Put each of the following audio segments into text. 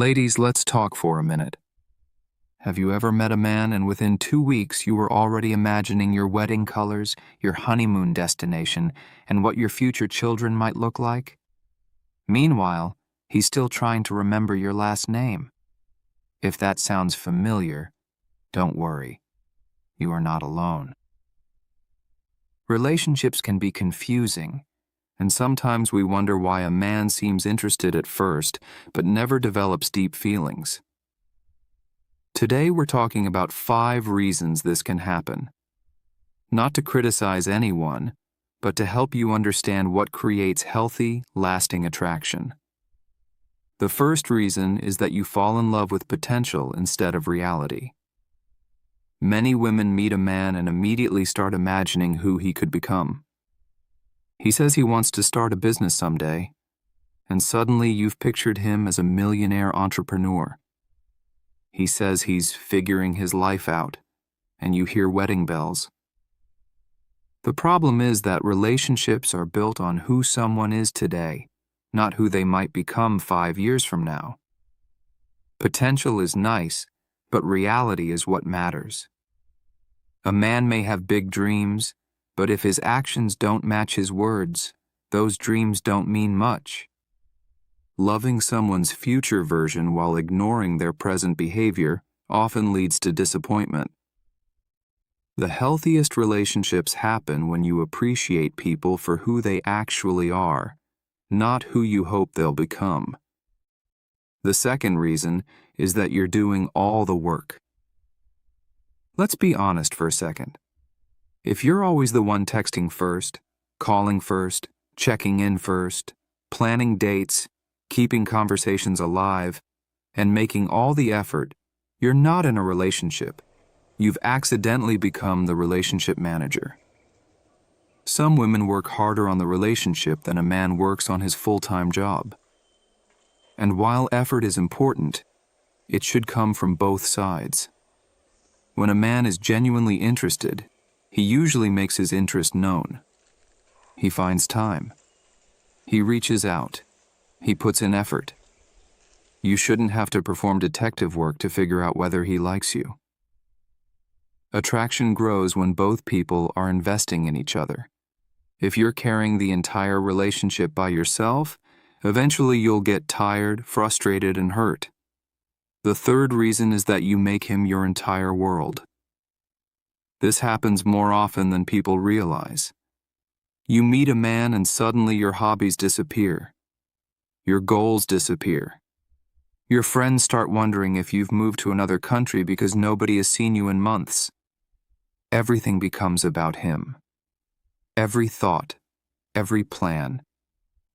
Ladies, let's talk for a minute. Have you ever met a man and within 2 weeks you were already imagining your wedding colors, your honeymoon destination, and what your future children might look like? Meanwhile, he's still trying to remember your last name. If that sounds familiar, don't worry. You are not alone. Relationships can be confusing, and sometimes we wonder why a man seems interested at first, but never develops deep feelings. Today we're talking about 5 reasons this can happen. Not to criticize anyone, but to help you understand what creates healthy, lasting attraction. The first reason is that you fall in love with potential instead of reality. Many women meet a man and immediately start imagining who he could become. He says he wants to start a business someday, and suddenly you've pictured him as a millionaire entrepreneur. He says he's figuring his life out, and you hear wedding bells. The problem is that relationships are built on who someone is today, not who they might become 5 years from now. Potential is nice, but reality is what matters. A man may have big dreams, but if his actions don't match his words, those dreams don't mean much. Loving someone's future version while ignoring their present behavior often leads to disappointment. The healthiest relationships happen when you appreciate people for who they actually are, not who you hope they'll become. The second reason is that you're doing all the work. Let's be honest for a second. If you're always the one texting first, calling first, checking in first, planning dates, keeping conversations alive, and making all the effort, you're not in a relationship. You've accidentally become the relationship manager. Some women work harder on the relationship than a man works on his full-time job. And while effort is important, it should come from both sides. When a man is genuinely interested, he usually makes his interest known. He finds time. He reaches out. He puts in effort. You shouldn't have to perform detective work to figure out whether he likes you. Attraction grows when both people are investing in each other. If you're carrying the entire relationship by yourself, eventually you'll get tired, frustrated, and hurt. The third reason is that you make him your entire world. This happens more often than people realize. You meet a man and suddenly your hobbies disappear. Your goals disappear. Your friends start wondering if you've moved to another country because nobody has seen you in months. Everything becomes about him. Every thought, every plan,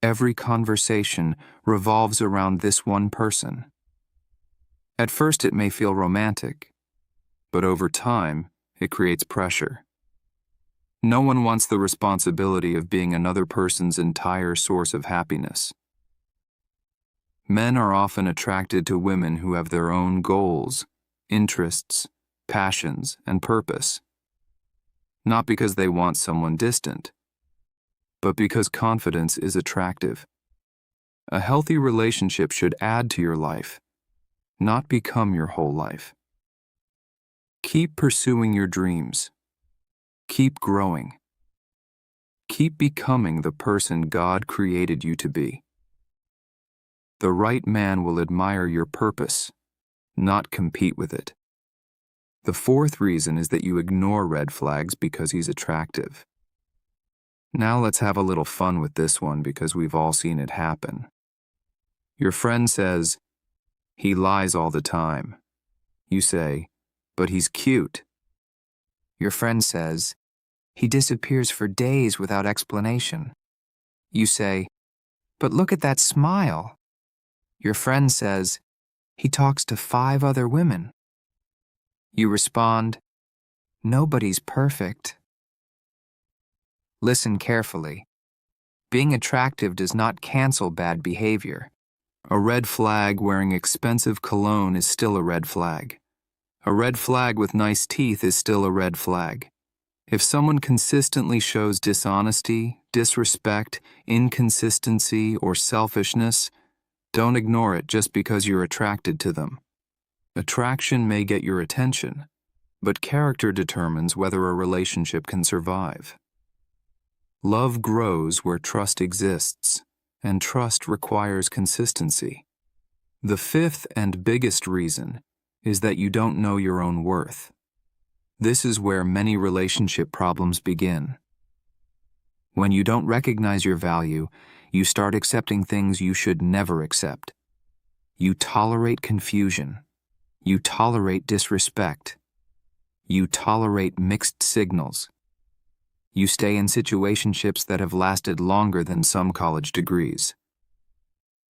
every conversation revolves around this one person. At first it may feel romantic, but over time it creates pressure. No one wants the responsibility of being another person's entire source of happiness. Men are often attracted to women who have their own goals, interests, passions, and purpose. Not because they want someone distant, but because confidence is attractive. A healthy relationship should add to your life, not become your whole life. Keep pursuing your dreams. Keep growing. Keep becoming the person God created you to be. The right man will admire your purpose, not compete with it. The fourth reason is that you ignore red flags because he's attractive. Now let's have a little fun with this one because we've all seen it happen. Your friend says, "He lies all the time." You say, "But he's cute." Your friend says, "He disappears for days without explanation." You say, "But look at that smile." Your friend says, "He talks to 5 other women." You respond, "Nobody's perfect." Listen carefully. Being attractive does not cancel bad behavior. A red flag wearing expensive cologne is still a red flag. A red flag with nice teeth is still a red flag. If someone consistently shows dishonesty, disrespect, inconsistency, or selfishness, Don't ignore it just because you're attracted to them. Attraction may get your attention, but character determines whether a relationship can survive. Love grows where trust exists, and trust requires consistency. The fifth and biggest reason is that you don't know your own worth. This is where many relationship problems begin. When you don't recognize your value, you start accepting things you should never accept. You tolerate confusion. You tolerate disrespect. You tolerate mixed signals. You stay in situationships that have lasted longer than some college degrees.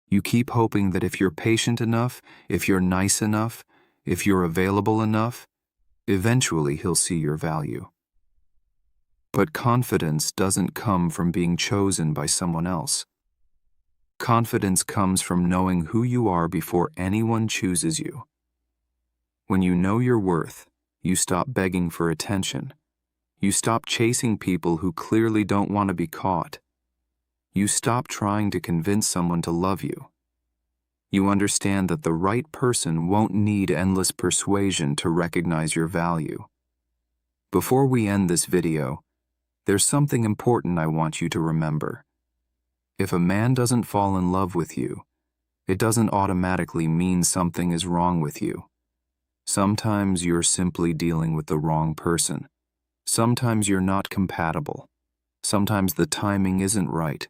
You keep hoping that if you're patient enough, if you're nice enough, if you're available enough, eventually he'll see your value. But confidence doesn't come from being chosen by someone else. Confidence comes from knowing who you are before anyone chooses you. When you know your worth, you stop begging for attention. You stop chasing people who clearly don't want to be caught. You stop trying to convince someone to love you. You understand that the right person won't need endless persuasion to recognize your value. Before we end this video, there's something important I want you to remember. If a man doesn't fall in love with you, it doesn't automatically mean something is wrong with you. Sometimes you're simply dealing with the wrong person. Sometimes you're not compatible. Sometimes the timing isn't right.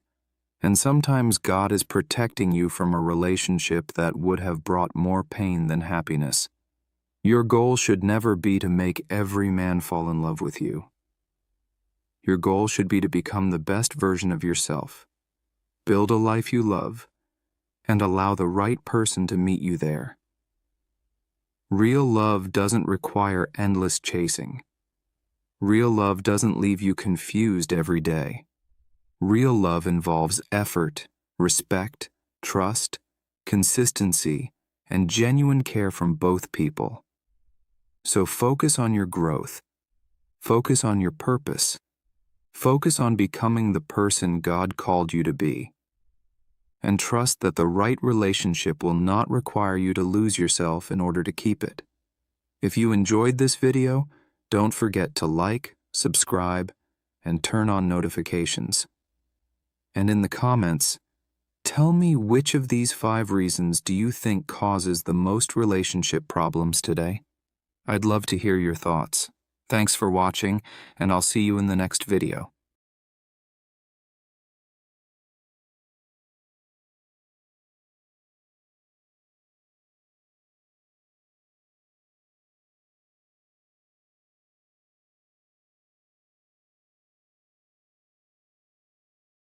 And sometimes God is protecting you from a relationship that would have brought more pain than happiness. Your goal should never be to make every man fall in love with you. Your goal should be to become the best version of yourself, build a life you love, and allow the right person to meet you there. Real love doesn't require endless chasing. Real love doesn't leave you confused every day. Real love involves effort, respect, trust, consistency, and genuine care from both people. So focus on your growth. Focus on your purpose. Focus on becoming the person God called you to be. And trust that the right relationship will not require you to lose yourself in order to keep it. If you enjoyed this video, don't forget to like, subscribe, and turn on notifications. And in the comments, tell me which of these 5 reasons do you think causes the most relationship problems today? I'd love to hear your thoughts. Thanks for watching, and I'll see you in the next video.